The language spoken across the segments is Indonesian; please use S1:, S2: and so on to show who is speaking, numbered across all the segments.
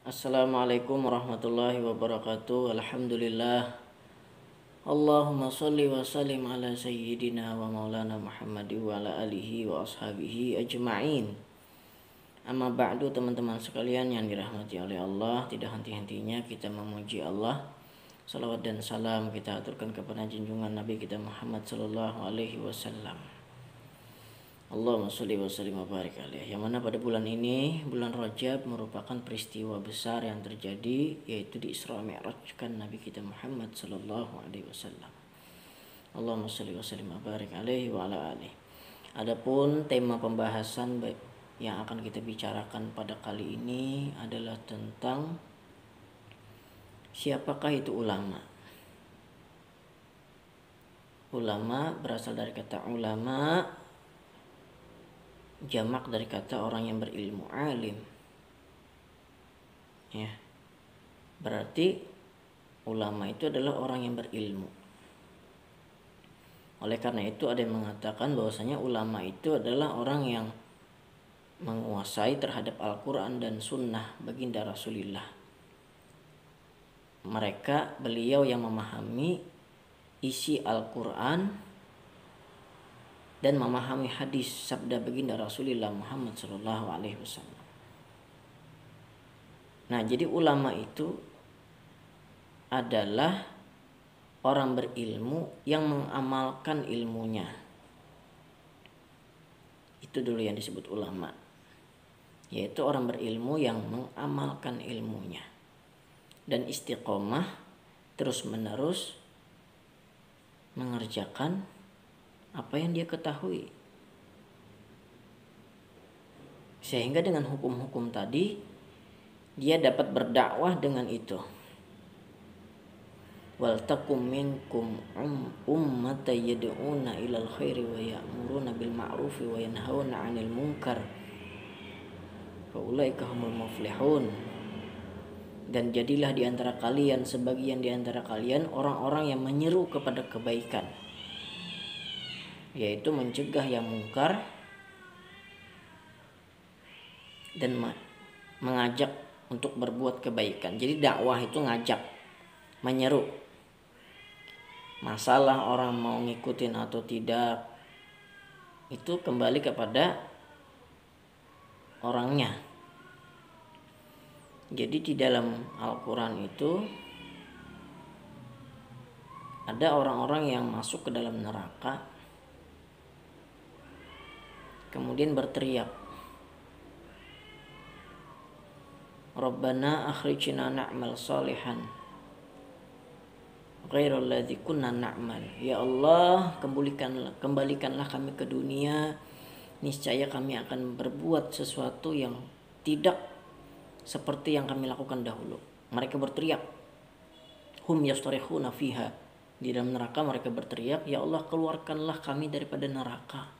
S1: Assalamualaikum warahmatullahi wabarakatuh. Alhamdulillah. Allahumma salli wa sallim ala sayyidina wa maulana Muhammad wa ala alihi wa ashabihi ajma'in. Amma ba'du, teman-teman sekalian yang dirahmati oleh Allah, tidak henti-hentinya kita memuji Allah. Salawat dan salam kita aturkan kepada junjungan Nabi kita Muhammad sallallahu alaihi wasallam. Allahumma sholli wa sallim wa barik alaih. Yang mana pada bulan ini, bulan Rajab, merupakan peristiwa besar yang terjadi, yaitu di Isra Mi'rajkan Nabi kita Muhammad sallallahu alaihi wasallam. Allahumma sholli wa sallim wa barik alaihi wa ala alihi. Adapun tema pembahasan yang akan kita bicarakan pada kali ini adalah tentang siapakah itu ulama. Ulama berasal dari kata ulama, jamak dari kata orang yang berilmu, alim. Ya. Berarti ulama itu adalah orang yang berilmu. Oleh karena itu ada yang mengatakan bahwasanya ulama itu adalah orang yang menguasai terhadap Al-Quran dan Sunnah baginda Rasulullah. Beliau yang memahami isi Al-Quran dan memahami hadis sabda baginda Rasulullah Muhammad sallallahu alaihi wasallam. Nah, jadi ulama itu adalah orang berilmu yang mengamalkan ilmunya. Itu dulu yang disebut ulama. Yaitu orang berilmu yang mengamalkan ilmunya dan istiqomah terus-menerus mengerjakan apa yang dia ketahui, sehingga dengan hukum-hukum tadi dia dapat berdakwah dengan itu. Wal takum minkum ummatan yad'una ilal khairi wa ya'muruna bil ma'rufi wa yanhauna 'anil munkar fa ulaika humul muflihun. Dan jadilah di antara kalian sebagian di antara kalian orang-orang yang menyeru kepada kebaikan, yaitu mencegah yang mungkar dan mengajak untuk berbuat kebaikan. Jadi dakwah itu ngajak, menyeru. Masalah orang mau ngikutin atau tidak itu kembali kepada orangnya. Jadi di dalam Al-Quran itu ada orang-orang yang masuk ke dalam neraka kemudian berteriak, Rabbana akhrijna na'mal salihan ghairal ladzi kunna na'mal. Ya Allah, kembalikanlah kami ke dunia, niscaya kami akan berbuat sesuatu yang tidak seperti yang kami lakukan dahulu. Mereka berteriak, hum yastarikhuna fiha. Di dalam neraka mereka berteriak, ya Allah, keluarkanlah kami daripada neraka.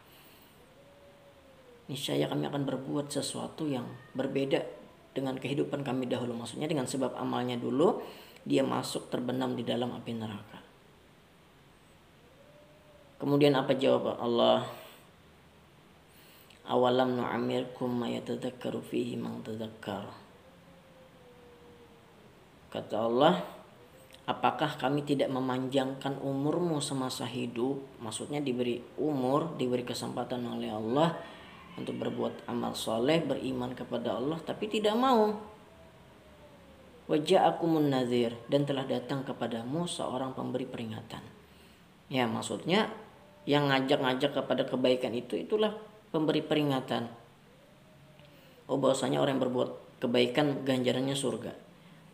S1: Niscaya kami akan berbuat sesuatu yang berbeda dengan kehidupan kami dahulu. Maksudnya dengan sebab amalnya dulu dia masuk terbenam di dalam api neraka. Kemudian apa jawab Allah? Awalam nu'amirkum ma yatadzakkaru fihi man tadzakkar. Kata Allah, apakah kami tidak memanjangkan umurmu semasa hidup? Maksudnya diberi umur, diberi kesempatan oleh Allah untuk berbuat amal soleh, beriman kepada Allah, tapi tidak mau. Waja'akumun nadhir, dan telah datang kepadamu seorang pemberi peringatan. Ya, maksudnya yang ngajak-ngajak kepada kebaikan itulah pemberi peringatan. Oh, bahwasanya orang yang berbuat kebaikan ganjarannya surga,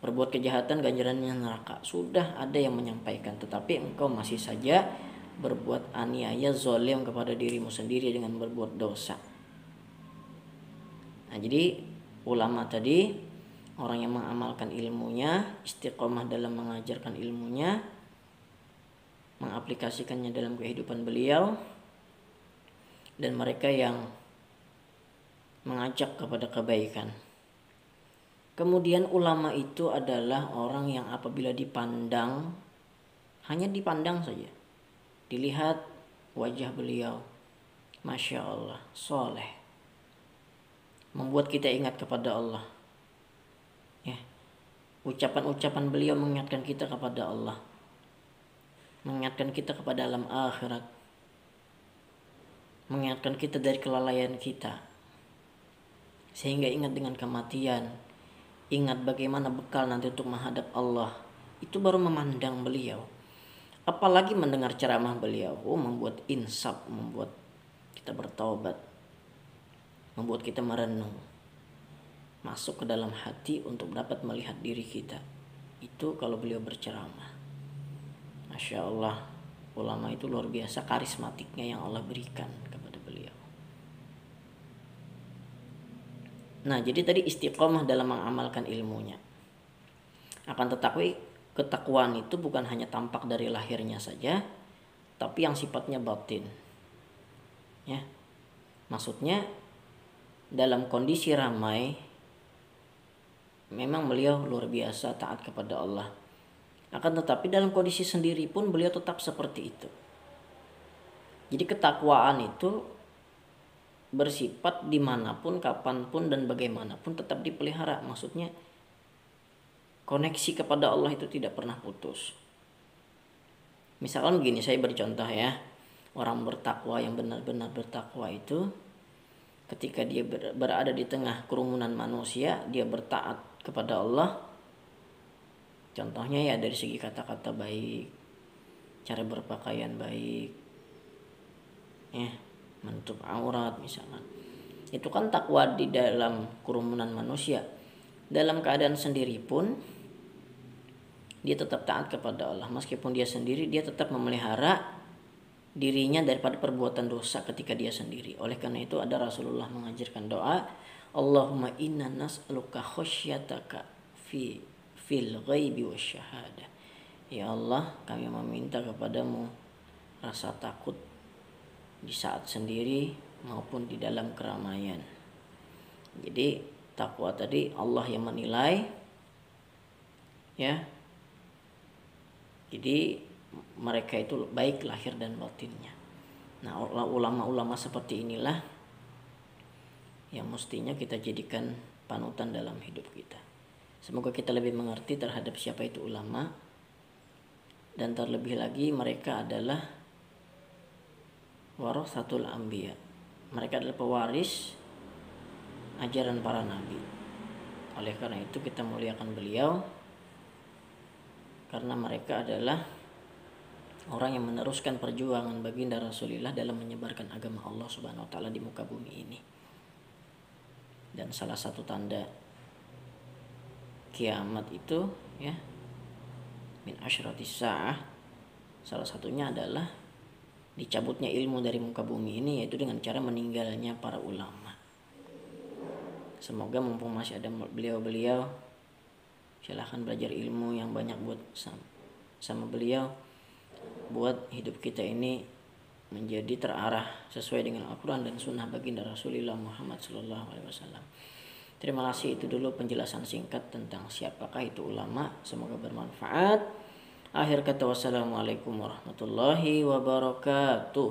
S1: berbuat kejahatan ganjarannya neraka. Sudah ada yang menyampaikan, tetapi engkau masih saja berbuat aniaya, zalim kepada dirimu sendiri dengan berbuat dosa. Nah, jadi ulama tadi orang yang mengamalkan ilmunya, istiqomah dalam mengajarkan ilmunya, mengaplikasikannya dalam kehidupan beliau, dan mereka yang mengajak kepada kebaikan. Kemudian ulama itu adalah orang yang apabila dipandang, hanya dipandang saja, dilihat wajah beliau, Masya Allah, soleh, membuat kita ingat kepada Allah. Ya, Ucapan-ucapan beliau mengingatkan kita kepada Allah, mengingatkan kita kepada alam akhirat, mengingatkan kita dari kelalaian kita, sehingga ingat dengan kematian, ingat bagaimana bekal nanti untuk menghadap Allah. Itu baru memandang beliau. Apalagi mendengar ceramah beliau, membuat insaf, membuat kita bertaubat, membuat kita merenung, masuk ke dalam hati untuk dapat melihat diri kita. Itu kalau beliau berceramah. Masya Allah, ulama itu luar biasa karismatiknya yang Allah berikan kepada beliau. Nah, jadi tadi istiqomah dalam mengamalkan ilmunya. Akan tetapi ketakwaan itu bukan hanya tampak dari lahirnya saja, tapi yang sifatnya batin. Ya. Maksudnya dalam kondisi ramai memang beliau luar biasa taat kepada Allah. Akan tetapi dalam kondisi sendiri pun beliau tetap seperti itu. Jadi ketakwaan itu bersifat dimanapun, kapanpun, dan bagaimanapun tetap dipelihara. Maksudnya koneksi kepada Allah itu tidak pernah putus. Misalkan begini, saya beri contoh ya. Orang bertakwa yang benar-benar bertakwa itu ketika dia berada di tengah kerumunan manusia, dia bertaat kepada Allah. Contohnya ya dari segi kata-kata baik, cara berpakaian baik, ya, menutup aurat misalnya. Itu kan takwa di dalam kerumunan manusia. Dalam keadaan sendiri pun dia tetap taat kepada Allah. Meskipun dia sendiri, dia tetap memelihara dirinya daripada perbuatan dosa ketika dia sendiri. Oleh karena itu ada Rasulullah mengajarkan doa, Allahumma inna nas'aluka khasyataka fil ghaibi wasyahadah. Ya Allah, kami meminta kepadamu rasa takut di saat sendiri maupun di dalam keramaian. Jadi takwa tadi Allah yang menilai, ya. Jadi mereka itu baik lahir dan batinnya. Nah, ulama-ulama seperti inilah yang mestinya kita jadikan panutan dalam hidup kita. Semoga kita lebih mengerti terhadap siapa itu ulama, dan terlebih lagi mereka adalah warasatul anbiya. Mereka adalah pewaris ajaran para nabi. Oleh karena itu kita muliakan beliau, karena mereka adalah orang yang meneruskan perjuangan baginda Rasulullah dalam menyebarkan agama Allah Subhanahu wa taala di muka bumi ini. Dan salah satu tanda kiamat itu, ya, min asyratis sa'ah, salah satunya adalah dicabutnya ilmu dari muka bumi ini, yaitu dengan cara meninggalnya para ulama. Semoga mumpung masih ada beliau-beliau, silahkan belajar ilmu yang banyak buat sama beliau, buat hidup kita ini menjadi terarah sesuai dengan Al-Quran dan Sunnah baginda Rasulullah Muhammad SAW. Terima kasih, itu dulu penjelasan singkat tentang siapakah itu ulama. Semoga bermanfaat. Akhir kata, wassalamualaikum warahmatullahi wabarakatuh.